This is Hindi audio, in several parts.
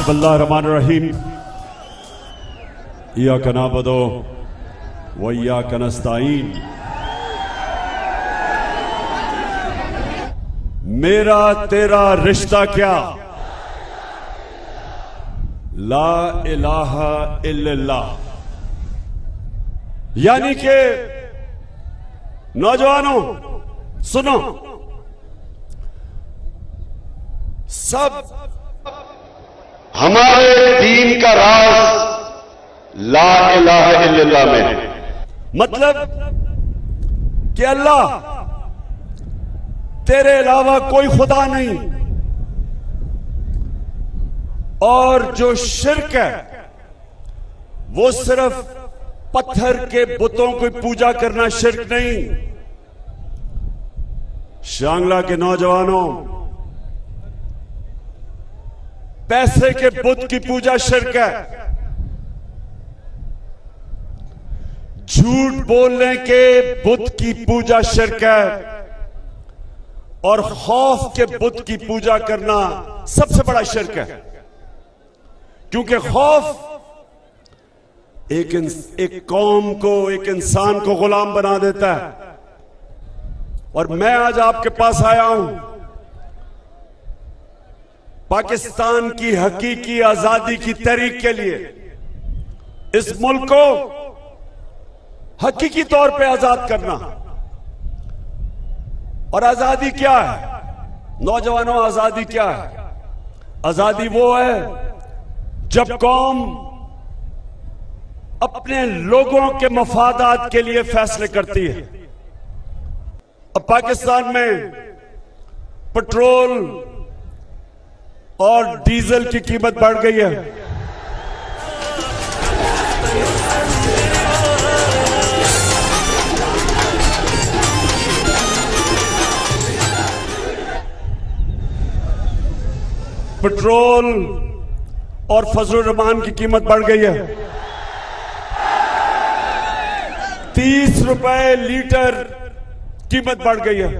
बिस्मिल्लाहिर्रहमानिर्रहीम। इय्याका नअबुदु व इय्याका नस्तईन। मेरा तेरा रिश्ता क्या, ला इलाहा इल्लल्लाह। यानी कि नौजवानों सुनो, सब हमारे दीन का राज ला इलाहा इल्लल्लाह में है। मतलब कि अल्लाह तेरे अलावा कोई खुदा नहीं, और जो शिर्क है वो सिर्फ पत्थर के बुतों की पूजा करना शिर्क नहीं। शांगला के नौजवानों, पैसे के बुत की पूजा शिर्क है, झूठ बोलने के बुत की पूजा शिर्क है, और खौफ के बुत की पूजा करना सबसे बड़ा शिर्क है। क्योंकि खौफ एक कौम को, एक इंसान को गुलाम बना देता है। और मैं आज आपके पास आया हूं पाकिस्तान की हकीकी आजादी की तहरीक के लिए। इस मुल्क को हकीकी तौर पे आजाद करना। और आजादी क्या है नौजवानों, आजादी क्या है? आजादी वो है जब कौम अपने लोगों के मफादात के लिए फैसले करती है। अब पाकिस्तान में पेट्रोल और डीजल की कीमत बढ़ गई है। पेट्रोल और फजलुर रहमान की कीमत बढ़ गई है। 30 रुपए लीटर कीमत बढ़ गई है।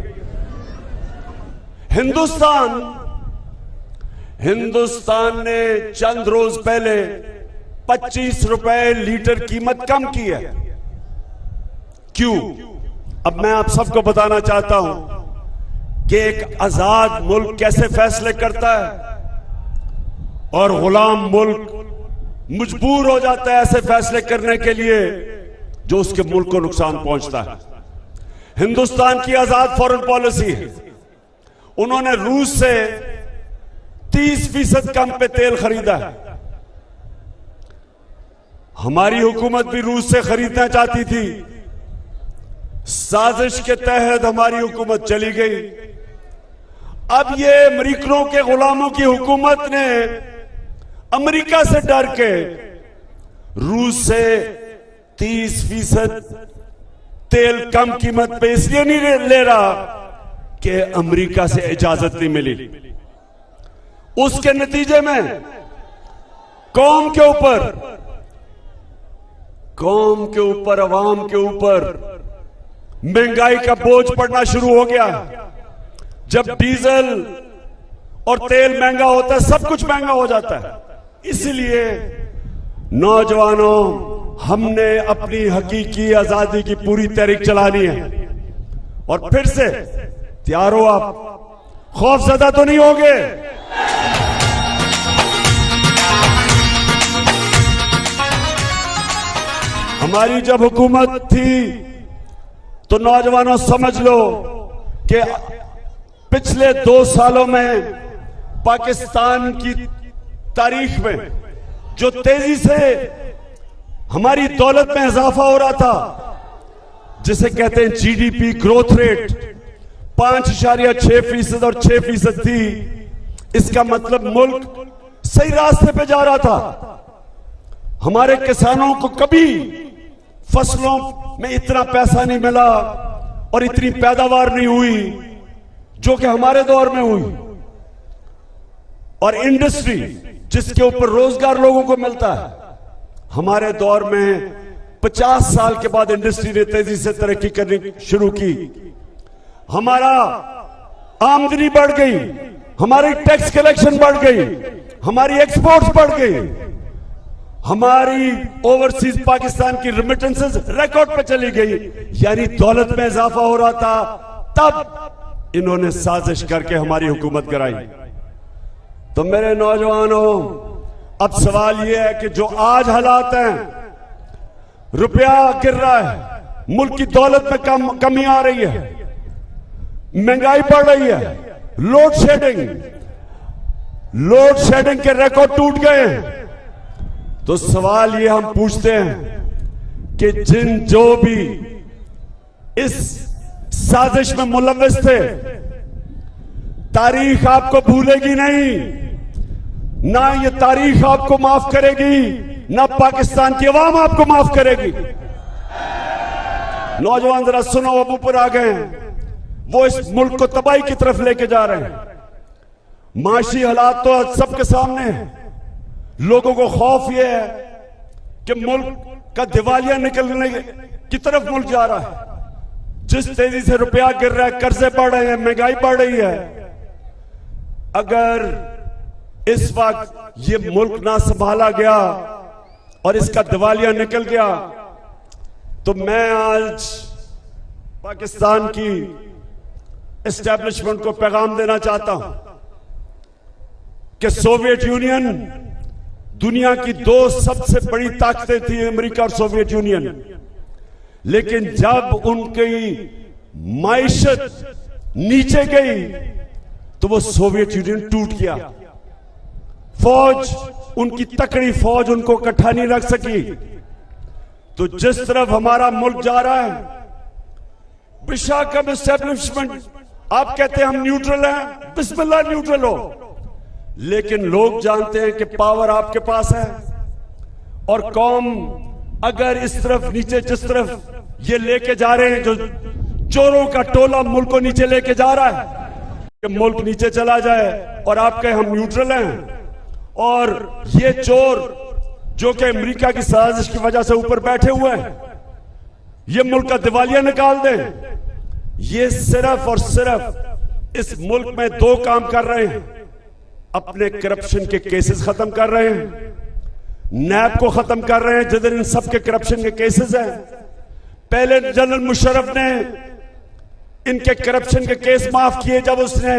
हिंदुस्तान ने चंद रोज पहले 25 रुपए लीटर कीमत कम की है। क्यों? अब मैं आप सबको बताना चाहता हूं कि एक आजाद मुल्क कैसे फैसले करता है और गुलाम मुल्क मजबूर हो जाता है ऐसे फैसले करने के लिए जो उसके मुल्क को नुकसान पहुंचता है। हिंदुस्तान की आजाद फॉरेन पॉलिसी है। उन्होंने रूस से 30% कम पे तेल खरीदा है। हमारी हुकूमत भी रूस से खरीदना चाहती थी। साजिश के तहत हमारी हुकूमत चली गई। अब ये अमेरिकनों के गुलामों की हुकूमत ने अमेरिका से डर के रूस से 30% तेल कम कीमत पे इसलिए नहीं ले रहा कि अमेरिका से इजाजत नहीं मिली। उसके नतीजे में कौम के ऊपर अवाम के ऊपर महंगाई का बोझ पड़ना शुरू हो गया। जब डीजल और तेल महंगा होता है, सब कुछ महंगा हो जाता है। इसलिए नौजवानों, हमने अपनी हकीकी आजादी की पूरी तहरीक चलानी है। और फिर से तैयार हो आप? खौफजदा तो नहीं होगे? हमारी जब हुकूमत थी तो नौजवानों समझ लो कि पिछले 2 सालों में पाकिस्तान की तारीख में जो तेजी से हमारी दौलत में इजाफा हो रहा था, जिसे कहते हैं जीडीपी ग्रोथ रेट, 5.6% और 6% थी। इसका मतलब मुल्क सही रास्ते पे जा रहा था। हमारे किसानों को कभी फसलों में इतना पैसा नहीं मिला और इतनी पैदावार नहीं हुई जो कि हमारे दौर में हुई। और इंडस्ट्री जिसके ऊपर रोजगार लोगों को मिलता है, हमारे दौर में 50 साल के बाद इंडस्ट्री ने तेजी से तरक्की करनी शुरू की। हमारा आमदनी बढ़ गई, हमारी टैक्स कलेक्शन बढ़ गई, हमारी एक्सपोर्ट्स बढ़ गई, हमारी ओवरसीज पाकिस्तान की रिमिटेंसेस रिकॉर्ड पे चली गई, यानी दौलत में इजाफा हो रहा था। तब इन्होंने साजिश करके हमारी हुकूमत कराई। तो मेरे नौजवानों, अब सवाल यह है कि जो आज हालात हैं, रुपया गिर रहा है, मुल्क की दौलत में कमी आ रही है, महंगाई बढ़ रही है, लोड शेडिंग के रिकॉर्ड टूट गए हैं। तो सवाल ये हम पूछते हैं कि जो भी इस साजिश में मुलव्विस थे, तारीख आपको भूलेगी नहीं, ना ये तारीख आपको माफ करेगी, ना पाकिस्तान की अवाम आपको माफ करेगी। नौजवान जरा सुनो, अब ऊपर आ गए हैं, वो इस मुल्क को तबाही की तरफ लेके जा रहे हैं। माशी हालात तो सबके सामने है। लोगों को खौफ यह है कि मुल्क का दिवालिया निकलने की तरफ मुल्क जा रहा है। जिस तेजी से रुपया गिर रहा है, कर्जे बढ़ रहे हैं, महंगाई बढ़ रही है, अगर इस वक्त ये मुल्क ना संभाला गया और इसका दिवालिया निकल गया, तो मैं आज पाकिस्तान की एस्टेब्लिशमेंट को पैगाम देना चाहता हूं कि सोवियत यूनियन दुनिया की दो सबसे बड़ी ताकतें थी, अमेरिका और सोवियत यूनियन। लेकिन जब उनकी माइशत नीचे गई तो वो सोवियत यूनियन टूट गया। फौज, उनकी तकड़ी फौज उनको इकट्ठा नहीं रख सकी। तो जिस तरफ हमारा मुल्क जा रहा है, बेशक एस्टेब्लिशमेंट आप कहते हैं हम न्यूट्रल हैं, बिस्मिल्लाह न्यूट्रल हो, लेकिन लोग जानते हैं कि पावर आपके पास है। और कौम अगर इस तरफ नीचे, जिस तरफ ये लेके जा रहे हैं, जो चोरों का टोला मुल्क को नीचे लेके जा रहा है, कि मुल्क नीचे चला जाए और आप कहें हम न्यूट्रल हैं, और ये चोर जो कि अमेरिका की साजिश की वजह से ऊपर बैठे हुए हैं, ये मुल्क का दिवालिया निकाल दें। ये सिर्फ और सिर्फ इस मुल्क में दो काम कर रहे हैं, अपने करप्शन के केसेस खत्म कर रहे हैं, नैब को खत्म कर रहे हैं जिधर इन सब के करप्शन के केसेस हैं। पहले जनरल मुशर्रफ ने इनके करप्शन के केस माफ किए जब उसने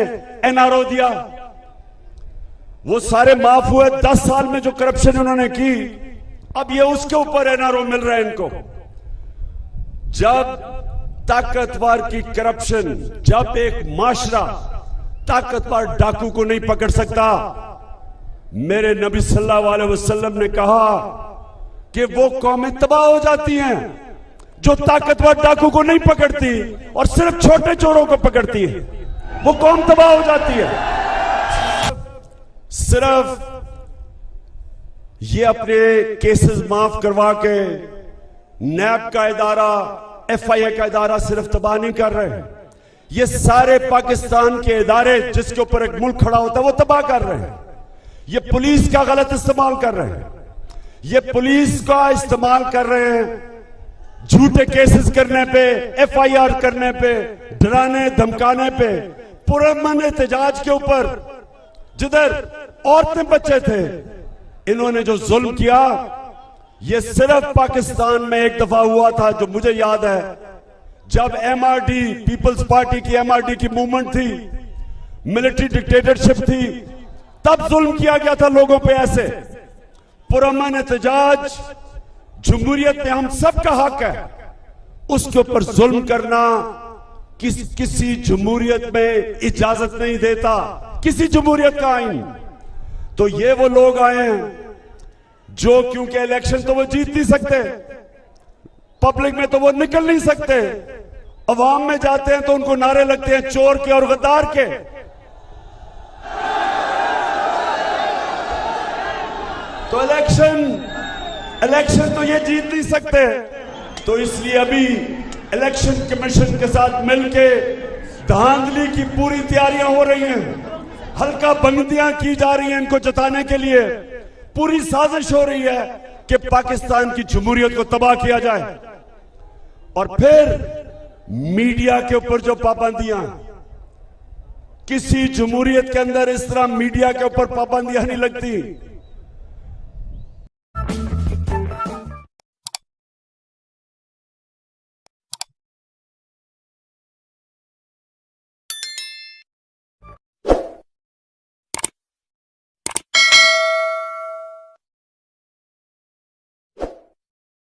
एनआरओ दिया, वो सारे माफ हुए। 10 साल में जो करप्शन उन्होंने की, अब ये उसके ऊपर एनआरओ मिल रहा है इनको। जब ताकतवर की करप्शन, जब एक माशरा ताकतवर डाकू को नहीं पकड़ सकता, मेरे नबी सल्लल्लाहु अलैहि वसल्लम ने कहा कि वो कौमें तबाह हो जाती हैं जो ताकतवर डाकू को नहीं पकड़ती और सिर्फ छोटे चोरों को पकड़ती है, वो कौम तबाह हो जाती है। सिर्फ ये अपने केसेस माफ करवा के नैब का इदारा, एफआईए का इदारा सिर्फ तबाह नहीं कर रहे हैं, ये सारे पाकिस्तान के इदारे जिसके ऊपर एक मुल्क खड़ा होता है वो तबाह कर रहे हैं। ये पुलिस का गलत इस्तेमाल कर रहे हैं, ये पुलिस का इस्तेमाल कर रहे हैं झूठे केसेस करने पे, एफआईआर करने पे, डराने धमकाने पे, पुरअमन एहतजाज के ऊपर जिधर औरतें बच्चे थे, इन्होंने जो जुल्म किया, ये सिर्फ पाकिस्तान में एक दफा हुआ था जो मुझे याद है, जब एमआरडी, पीपल्स पार्टी की एमआरडी की मूवमेंट थी, मिलिट्री डिक्टेटरशिप थी, तब जुल्म किया गया था लोगों पे। ऐसे पुरअमन एहतजाज जमहूरियत में हम सब का हक है, उसके ऊपर जुल्म करना किसी जमहूरियत में इजाजत नहीं देता, किसी जमहूरियत का आईन। तो ये वो लोग आए हैं जो, क्योंकि इलेक्शन तो वो जीत नहीं सकते, पब्लिक में तो वो निकल नहीं सकते, अवाम में जाते हैं तो उनको नारे लगते हैं चोर के और गद्दार के। तो इलेक्शन तो ये जीत नहीं सकते। तो इसलिए अभी इलेक्शन कमीशन के साथ मिलके धांधली की पूरी तैयारियां हो रही हैं, हल्का बंदियां की जा रही हैं इनको जताने के लिए। पूरी साजिश हो रही है कि पाकिस्तान की जमहूरियत को तबाह किया जाए। और फिर मीडिया के ऊपर जो पाबंदियां, किसी जमहूरियत के अंदर इस तरह मीडिया के ऊपर पाबंदियां नहीं लगती।